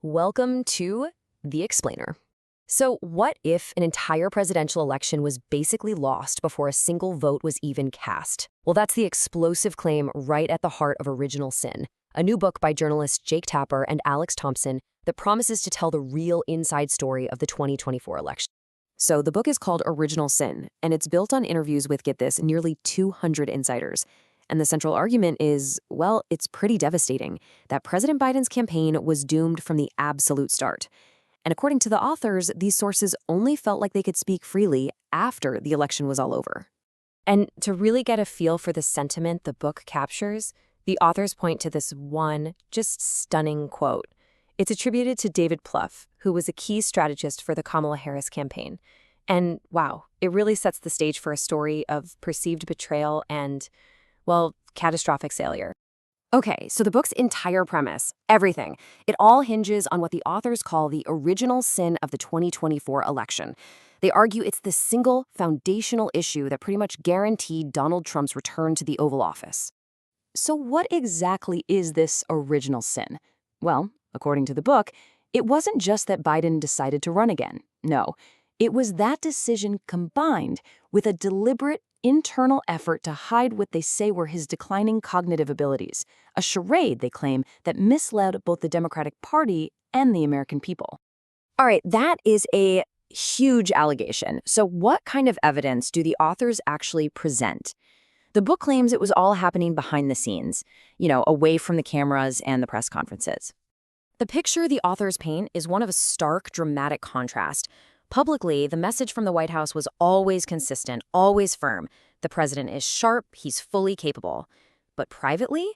Welcome to The Explainer. So, what if an entire presidential election was basically lost before a single vote was even cast? Well, that's the explosive claim right at the heart of Original Sin, a new book by journalists Jake Tapper and Alex Thompson that promises to tell the real inside story of the 2024 election. So, the book is called Original Sin, and it's built on interviews with, get this, nearly 200 insiders. And the central argument is, well, it's pretty devastating, that President Biden's campaign was doomed from the absolute start. And according to the authors, these sources only felt like they could speak freely after the election was all over. And to really get a feel for the sentiment the book captures, the authors point to this one, just stunning quote. It's attributed to David Plouffe, who was a key strategist for the Kamala Harris campaign. And wow, it really sets the stage for a story of perceived betrayal and, well, catastrophic failure. Okay, so the book's entire premise, everything, it all hinges on what the authors call the original sin of the 2024 election. They argue it's the single foundational issue that pretty much guaranteed Donald Trump's return to the Oval Office. So what exactly is this original sin? Well, according to the book, it wasn't just that Biden decided to run again. No, it was that decision combined with a deliberate internal effort to hide what they say were his declining cognitive abilities, a charade, they claim, that misled both the Democratic Party and the American people. All right, that is a huge allegation. So what kind of evidence do the authors actually present? The book claims it was all happening behind the scenes, away from the cameras and the press conferences. The picture the authors paint is one of a stark, dramatic contrast. Publicly, the message from the White House was always consistent, always firm. The president is sharp, he's fully capable. But privately,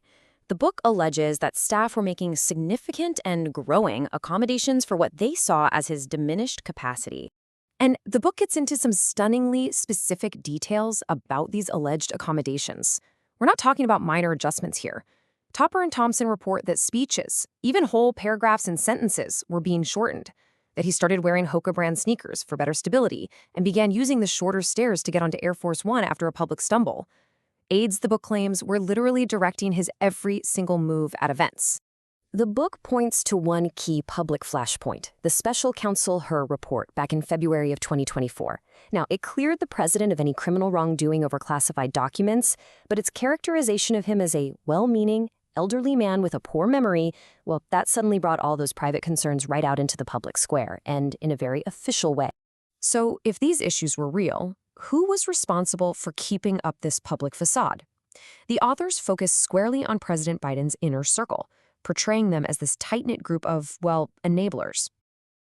the book alleges that staff were making significant and growing accommodations for what they saw as his diminished capacity. And the book gets into some stunningly specific details about these alleged accommodations. We're not talking about minor adjustments here. Topper and Thompson report that speeches, even whole paragraphs and sentences, were being shortened, that he started wearing Hoka brand sneakers for better stability and began using the shorter stairs to get onto Air Force One after a public stumble. Aides, the book claims, were literally directing his every single move at events. The book points to one key public flashpoint, the special counsel Hur report back in February of 2024. Now, it cleared the president of any criminal wrongdoing over classified documents, but its characterization of him as a well-meaning, elderly man with a poor memory, well, that suddenly brought all those private concerns right out into the public square, and in a very official way. So if these issues were real, who was responsible for keeping up this public facade? The authors focus squarely on President Biden's inner circle, portraying them as this tight-knit group of, well, enablers.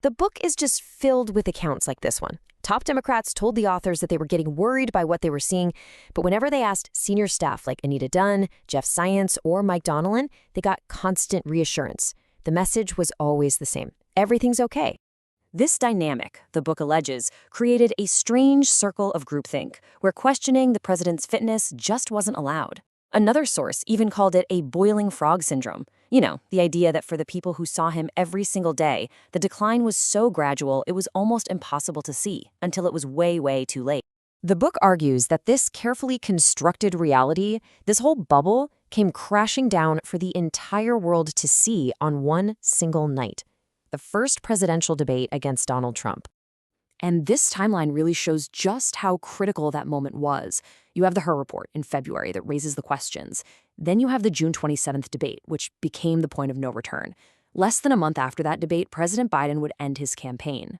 The book is just filled with accounts like this one. Top Democrats told the authors that they were getting worried by what they were seeing, but whenever they asked senior staff like Anita Dunn, Jeff Zients, or Mike Donilon, they got constant reassurance. The message was always the same. Everything's okay. This dynamic, the book alleges, created a strange circle of groupthink, where questioning the president's fitness just wasn't allowed. Another source even called it a boiling frog syndrome. The idea that for the people who saw him every single day, the decline was so gradual it was almost impossible to see until it was way, way too late. The book argues that this carefully constructed reality, this whole bubble, came crashing down for the entire world to see on one single night, the first presidential debate against Donald Trump. And this timeline really shows just how critical that moment was. You have the Hur report in February that raises the questions. Then you have the June 27th debate, which became the point of no return. Less than a month after that debate, President Biden would end his campaign.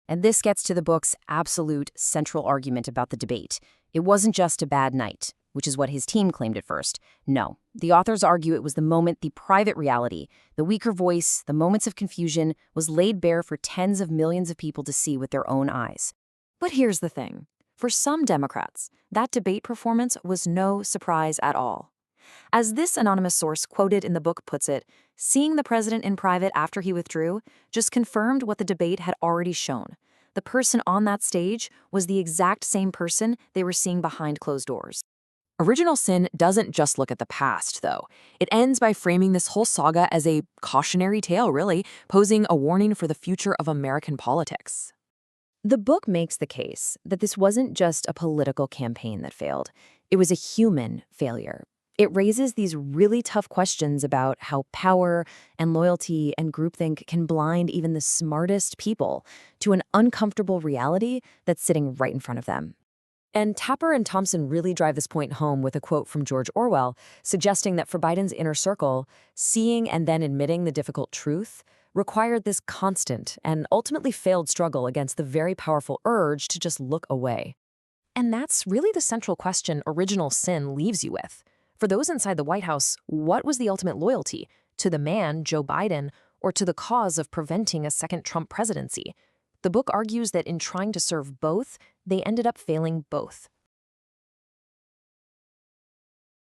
And this gets to the book's absolute central argument about the debate. It wasn't just a bad night, which is what his team claimed at first. No, the authors argue it was the moment the private reality, the weaker voice, the moments of confusion, was laid bare for tens of millions of people to see with their own eyes. But here's the thing. For some Democrats, that debate performance was no surprise at all. As this anonymous source quoted in the book puts it, seeing the president in private after he withdrew just confirmed what the debate had already shown. The person on that stage was the exact same person they were seeing behind closed doors. Original Sin doesn't just look at the past, though. It ends by framing this whole saga as a cautionary tale, really, posing a warning for the future of American politics. The book makes the case that this wasn't just a political campaign that failed. It was a human failure. It raises these really tough questions about how power and loyalty and groupthink can blind even the smartest people to an uncomfortable reality that's sitting right in front of them. And Tapper and Thompson really drive this point home with a quote from George Orwell, suggesting that for Biden's inner circle, seeing and then admitting the difficult truth required this constant and ultimately failed struggle against the very powerful urge to just look away. And that's really the central question Original Sin leaves you with. For those inside the White House, what was the ultimate loyalty? To the man, Joe Biden, or to the cause of preventing a second Trump presidency? The book argues that in trying to serve both, they ended up failing both.